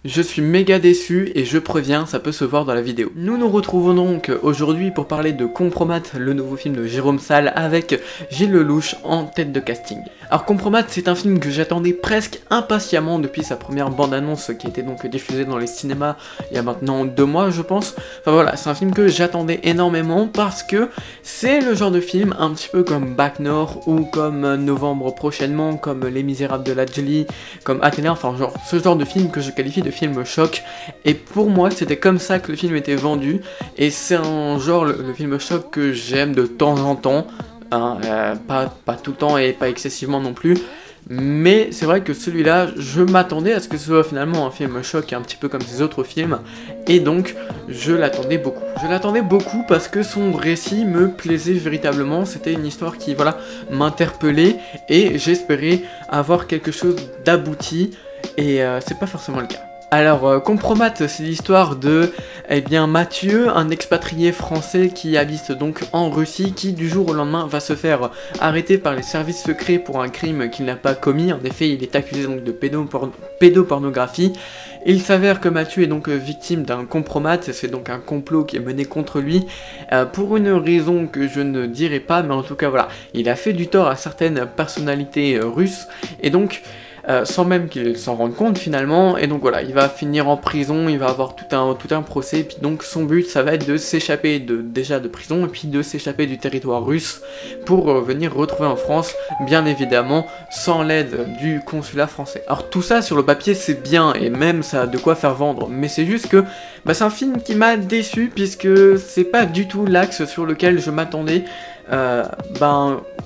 Je suis méga déçu et je préviens, ça peut se voir dans la vidéo. Nous nous retrouvons donc aujourd'hui pour parler de Compromat, le nouveau film de Jérôme Salle avec Gilles Lelouch en tête de casting. Alors Compromat, c'est un film que j'attendais presque impatiemment depuis sa première bande-annonce qui a été donc diffusée dans les cinémas il y a maintenant 2 mois je pense. Enfin voilà, c'est un film que j'attendais énormément parce que c'est le genre de film un petit peu comme Bac Nord ou comme Novembre prochainement, comme Les Misérables de Ladjli, comme Athéna, enfin genre ce genre de film que je qualifie de film choc. Et pour moi c'était comme ça que le film était vendu et c'est un genre, le film choc que j'aime de temps en temps, hein, pas tout le temps et pas excessivement non plus. Mais c'est vrai que celui-là, je m'attendais à ce que ce soit finalement un film choc un petit peu comme ses autres films, et donc je l'attendais beaucoup. Je l'attendais beaucoup parce que son récit me plaisait véritablement, c'était une histoire qui, voilà, m'interpellait, et j'espérais avoir quelque chose d'abouti, et c'est pas forcément le cas. Alors, Compromat, c'est l'histoire de, Mathieu, un expatrié français qui habite donc en Russie, qui du jour au lendemain va se faire arrêter par les services secrets pour un crime qu'il n'a pas commis. En effet, il est accusé donc de pédopornographie. Il s'avère que Mathieu est donc victime d'un compromat, c'est donc un complot qui est mené contre lui, pour une raison que je ne dirai pas, mais en tout cas voilà, il a fait du tort à certaines personnalités russes, et donc sans même qu'il s'en rende compte finalement, et donc voilà, il va finir en prison, il va avoir tout un procès, et puis donc son but ça va être de s'échapper déjà de prison, et puis de s'échapper du territoire russe pour venir retrouver en France, bien évidemment sans l'aide du consulat français. Alors tout ça sur le papier c'est bien, et même ça a de quoi faire vendre, mais c'est juste que c'est un film qui m'a déçu, puisque c'est pas du tout l'axe sur lequel je m'attendais,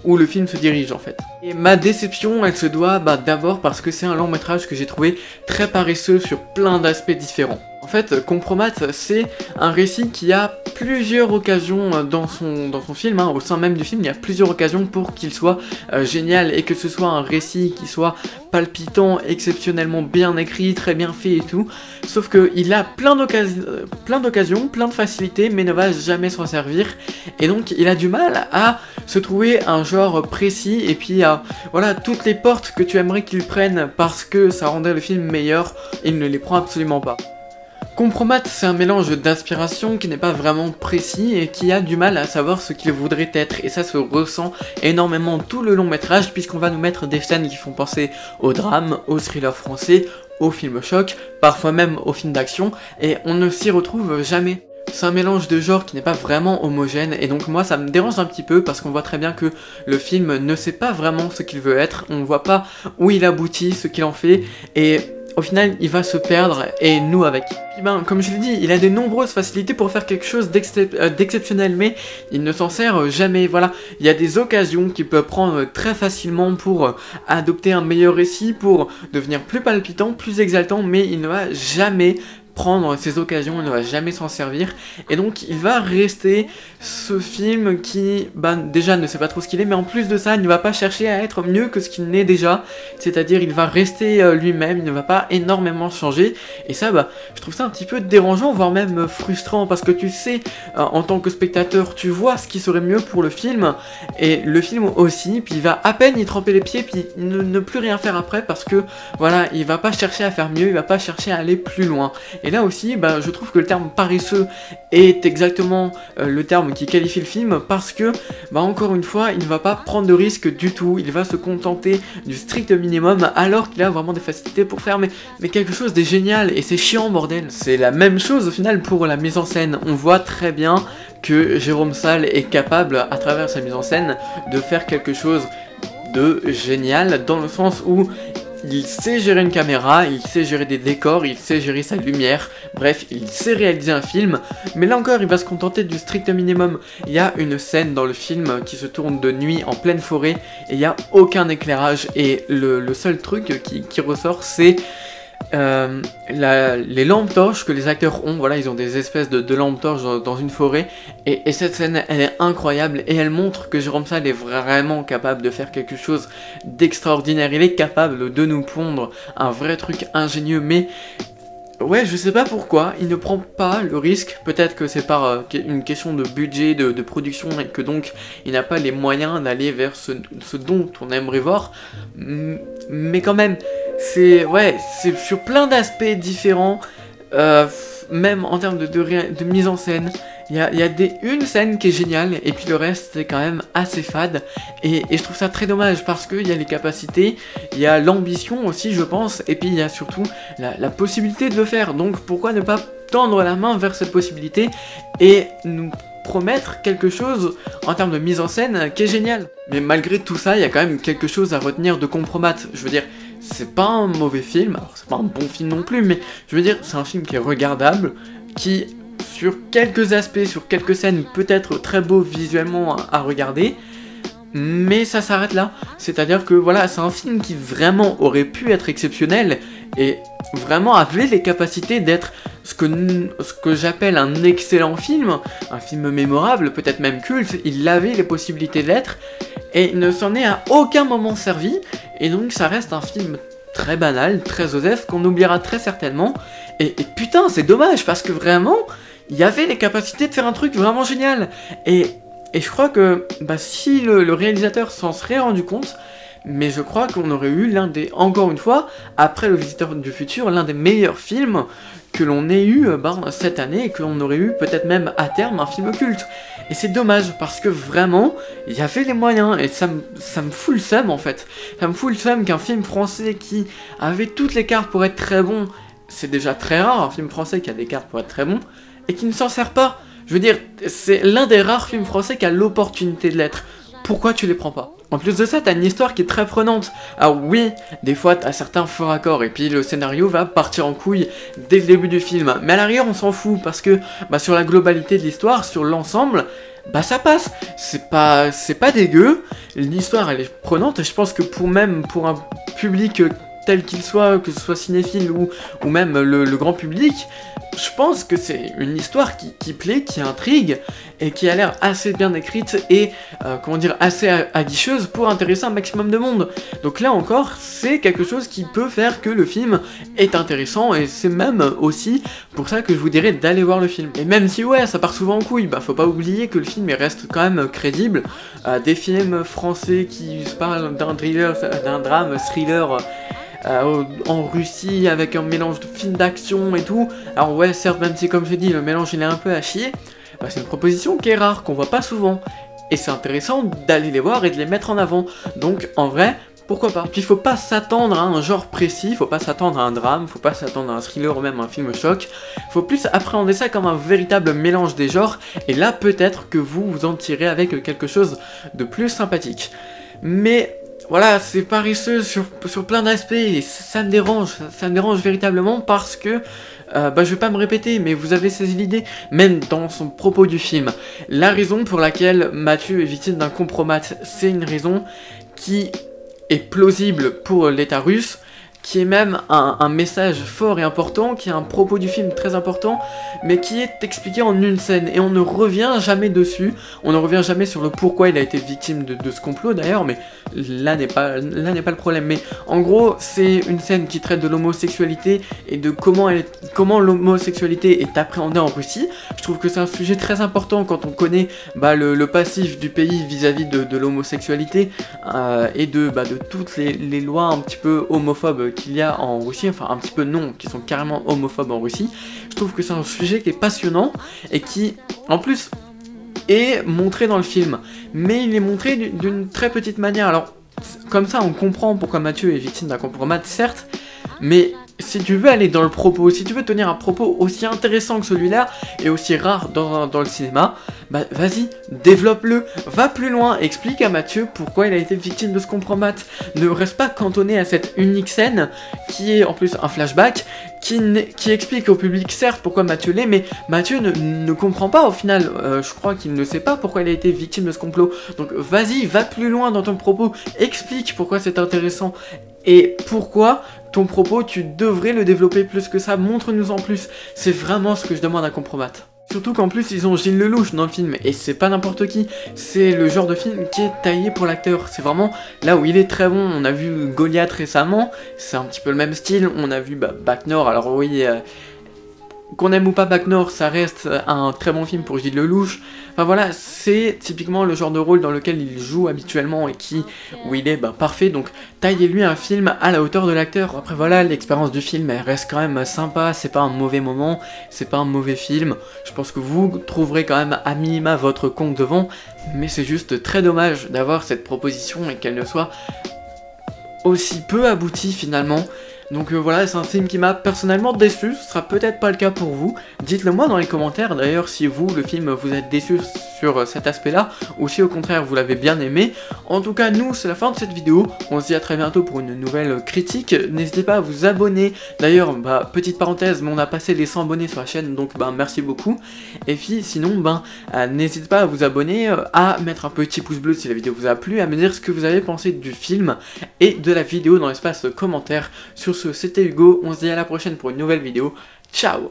où le film se dirige en fait. Et ma déception, elle se doit d'abord parce que c'est un long métrage que j'ai trouvé très paresseux sur plein d'aspects différents. En fait, Compromat, c'est un récit qui a plusieurs occasions dans son film, hein, au sein même du film, il y a plusieurs occasions pour qu'il soit génial, et que ce soit un récit qui soit palpitant, exceptionnellement bien écrit, très bien fait et tout, sauf qu'il a plein d'occasions, plein de facilités, mais ne va jamais s'en servir, et donc il a du mal à se trouver un genre précis, et puis voilà, toutes les portes que tu aimerais qu'il prenne parce que ça rendrait le film meilleur, il ne les prend absolument pas. Compromat, c'est un mélange d'inspiration qui n'est pas vraiment précis et qui a du mal à savoir ce qu'il voudrait être, et ça se ressent énormément tout le long métrage, puisqu'on va nous mettre des scènes qui font penser au drame, au thriller français, au film choc, parfois même au film d'action, et on ne s'y retrouve jamais. C'est un mélange de genres qui n'est pas vraiment homogène, et donc moi ça me dérange un petit peu parce qu'on voit très bien que le film ne sait pas vraiment ce qu'il veut être, on ne voit pas où il aboutit, ce qu'il en fait, et au final il va se perdre, et nous avec. Puis comme je l'ai dit, il a de nombreuses facilités pour faire quelque chose d'exceptionnel, mais il ne s'en sert jamais. Voilà, il y a des occasions qu'il peut prendre très facilement pour adopter un meilleur récit, pour devenir plus palpitant, plus exaltant, mais il ne va jamais prendre ces occasions, il ne va jamais s'en servir, et donc il va rester ce film qui déjà ne sait pas trop ce qu'il est, mais en plus de ça il ne va pas chercher à être mieux que ce qu'il n'est déjà, c'est-à-dire il va rester lui-même, il ne va pas énormément changer, et ça je trouve ça un petit peu dérangeant, voire même frustrant, parce que tu sais, en tant que spectateur, tu vois ce qui serait mieux pour le film, et le film aussi, puis il va à peine y tremper les pieds, puis ne plus rien faire après, parce que voilà, il va pas chercher à faire mieux, il va pas chercher à aller plus loin. Et là aussi, je trouve que le terme paresseux est exactement le terme qui qualifie le film, parce que, encore une fois, il ne va pas prendre de risques du tout, il va se contenter du strict minimum, alors qu'il a vraiment des facilités pour faire mais quelque chose de génial, et c'est chiant bordel. C'est la même chose au final pour la mise en scène, on voit très bien que Jérôme Salle est capable, à travers sa mise en scène, de faire quelque chose de génial, dans le sens où il sait gérer une caméra, il sait gérer des décors, il sait gérer sa lumière, bref, il sait réaliser un film, mais là encore il va se contenter du strict minimum. Il y a une scène dans le film qui se tourne de nuit en pleine forêt, et il n'y a aucun éclairage, et le seul truc qui ressort c'est les lampes torches que les acteurs ont. Voilà, ils ont des espèces de lampes torches dans une forêt, et cette scène elle est incroyable, et elle montre que Jérôme Salle est vraiment capable de faire quelque chose d'extraordinaire. Il est capable de nous pondre un vrai truc ingénieux, mais ouais, je sais pas pourquoi, il ne prend pas le risque, peut-être que c'est par une question de budget, de production, et que donc il n'a pas les moyens d'aller vers ce dont on aimerait voir, mais quand même, ouais, c'est sur plein d'aspects différents, même en termes de mise en scène. Il y a une scène qui est géniale, et puis le reste c'est quand même assez fade, et je trouve ça très dommage, parce qu'il y a les capacités, il y a l'ambition aussi je pense, et puis il y a surtout la possibilité de le faire, donc pourquoi ne pas tendre la main vers cette possibilité, et nous promettre quelque chose en termes de mise en scène qui est génial. Mais malgré tout ça, il y a quand même quelque chose à retenir de Compromat, je veux dire, c'est pas un mauvais film, alors c'est pas un bon film non plus, mais je veux dire, c'est un film qui est regardable, qui sur quelques aspects, sur quelques scènes, peut être très beau visuellement à regarder, mais ça s'arrête là. C'est-à-dire que voilà, c'est un film qui vraiment aurait pu être exceptionnel, et vraiment avait les capacités d'être ce que j'appelle un excellent film, un film mémorable, peut-être même culte. Il avait les possibilités de l'être, et il ne s'en est à aucun moment servi, et donc ça reste un film très banal, très osef, qu'on oubliera très certainement, et putain c'est dommage, parce que vraiment, il y avait les capacités de faire un truc vraiment génial, et je crois que bah, si le réalisateur s'en serait rendu compte, mais je crois qu'on aurait eu encore une fois, après Le Visiteur du Futur, l'un des meilleurs films que l'on ait eu cette année, et que l'on aurait eu peut-être même à terme un film culte. Et c'est dommage, parce que vraiment, il y avait les moyens, et ça me fout le seum en fait. Ça me fout le seum qu'un film français qui avait toutes les cartes pour être très bon, c'est déjà très rare un film français qui a des cartes pour être très bon, et qui ne s'en sert pas. Je veux dire, c'est l'un des rares films français qui a l'opportunité de l'être. Pourquoi tu les prends pas? En plus de ça, t'as une histoire qui est très prenante. Alors oui, des fois t'as certains faux raccords, et puis le scénario va partir en couille dès le début du film. Mais à l'arrière, on s'en fout, parce que bah, sur la globalité de l'histoire, sur l'ensemble, bah ça passe. C'est pas dégueu, l'histoire elle est prenante, et je pense que pour un public tel qu'il soit, que ce soit cinéphile ou même le grand public, je pense que c'est une histoire qui plaît, qui intrigue, et qui a l'air assez bien écrite et, comment dire, assez aguicheuse pour intéresser un maximum de monde. Donc là encore, c'est quelque chose qui peut faire que le film est intéressant, et c'est même aussi pour ça que je vous dirais d'aller voir le film. Et même si ouais, ça part souvent en couille, bah faut pas oublier que le film il reste quand même crédible. Des films français qui parlent d'un drame thriller, en Russie, avec un mélange de films d'action et tout. Alors ouais, certes, même si comme j'ai dit, le mélange il est un peu à chier, bah, c'est une proposition qui est rare, qu'on voit pas souvent. Et c'est intéressant d'aller les voir et de les mettre en avant. Donc en vrai, pourquoi pas. Puis faut pas s'attendre à un genre précis, faut pas s'attendre à un drame, faut pas s'attendre à un thriller ou même un film choc. Faut plus appréhender ça comme un véritable mélange des genres, et là peut-être que vous en tirez avec quelque chose de plus sympathique. Mais voilà, c'est paresseux sur plein d'aspects, et ça me dérange véritablement, parce que, bah je vais pas me répéter, mais vous avez saisi l'idée, même dans son propos du film. La raison pour laquelle Mathieu est victime d'un compromat, c'est une raison qui est plausible pour l'État russe, qui est même un message fort et important, qui est un propos du film très important, mais qui est expliqué en une scène, et on ne revient jamais dessus, on ne revient jamais sur le pourquoi il a été victime de ce complot d'ailleurs, mais là n'est pas le problème. Mais en gros, c'est une scène qui traite de l'homosexualité, et de comment l'homosexualité est appréhendée en Russie. Je trouve que c'est un sujet très important quand on connaît bah, le passif du pays vis-à-vis de l'homosexualité, et de toutes les lois un petit peu homophobes qu'il y a en Russie, enfin un petit peu non, qui sont carrément homophobes en Russie. Je trouve que c'est un sujet qui est passionnant, et qui, en plus, est montré dans le film. Mais il est montré d'une très petite manière. Alors, comme ça, on comprend pourquoi Mathieu est victime d'un compromat, certes, mais si tu veux aller dans le propos, si tu veux tenir un propos aussi intéressant que celui-là, et aussi rare dans le cinéma, bah vas-y, développe-le, va plus loin, explique à Mathieu pourquoi il a été victime de ce compromat. Ne reste pas cantonné à cette unique scène, qui est en plus un flashback, qui explique au public certes pourquoi Mathieu l'est, mais Mathieu ne comprend pas au final, je crois qu'il ne sait pas pourquoi il a été victime de ce complot. Donc vas-y, va plus loin dans ton propos, explique pourquoi c'est intéressant, et pourquoi ton propos, tu devrais le développer plus que ça, montre-nous en plus. C'est vraiment ce que je demande à Compromat. Surtout qu'en plus, ils ont Gilles Lelouch dans le film, et c'est pas n'importe qui. C'est le genre de film qui est taillé pour l'acteur. C'est vraiment là où il est très bon. On a vu Goliath récemment, c'est un petit peu le même style. On a vu Bac Nord, alors oui... qu'on aime ou pas Bac Nord, ça reste un très bon film pour Gilles Lelouch. Enfin voilà, c'est typiquement le genre de rôle dans lequel il joue habituellement et où il est parfait, donc taillez-lui un film à la hauteur de l'acteur. Après voilà, l'expérience du film elle reste quand même sympa, c'est pas un mauvais moment, c'est pas un mauvais film. Je pense que vous trouverez quand même à minima votre compte devant, mais c'est juste très dommage d'avoir cette proposition et qu'elle ne soit aussi peu aboutie finalement. Donc voilà, c'est un film qui m'a personnellement déçu, ce sera peut-être pas le cas pour vous. Dites-le moi dans les commentaires d'ailleurs si vous, le film, vous êtes déçu sur cet aspect-là, ou si au contraire vous l'avez bien aimé. En tout cas, nous, c'est la fin de cette vidéo, on se dit à très bientôt pour une nouvelle critique. N'hésitez pas à vous abonner, d'ailleurs, petite parenthèse, mais on a passé les 100 abonnés sur la chaîne, donc merci beaucoup. Et puis sinon, n'hésitez pas à vous abonner, à mettre un petit pouce bleu si la vidéo vous a plu, à me dire ce que vous avez pensé du film et de la vidéo dans l'espace commentaire. Sur ce, c'était Hugo, on se dit à la prochaine pour une nouvelle vidéo, ciao!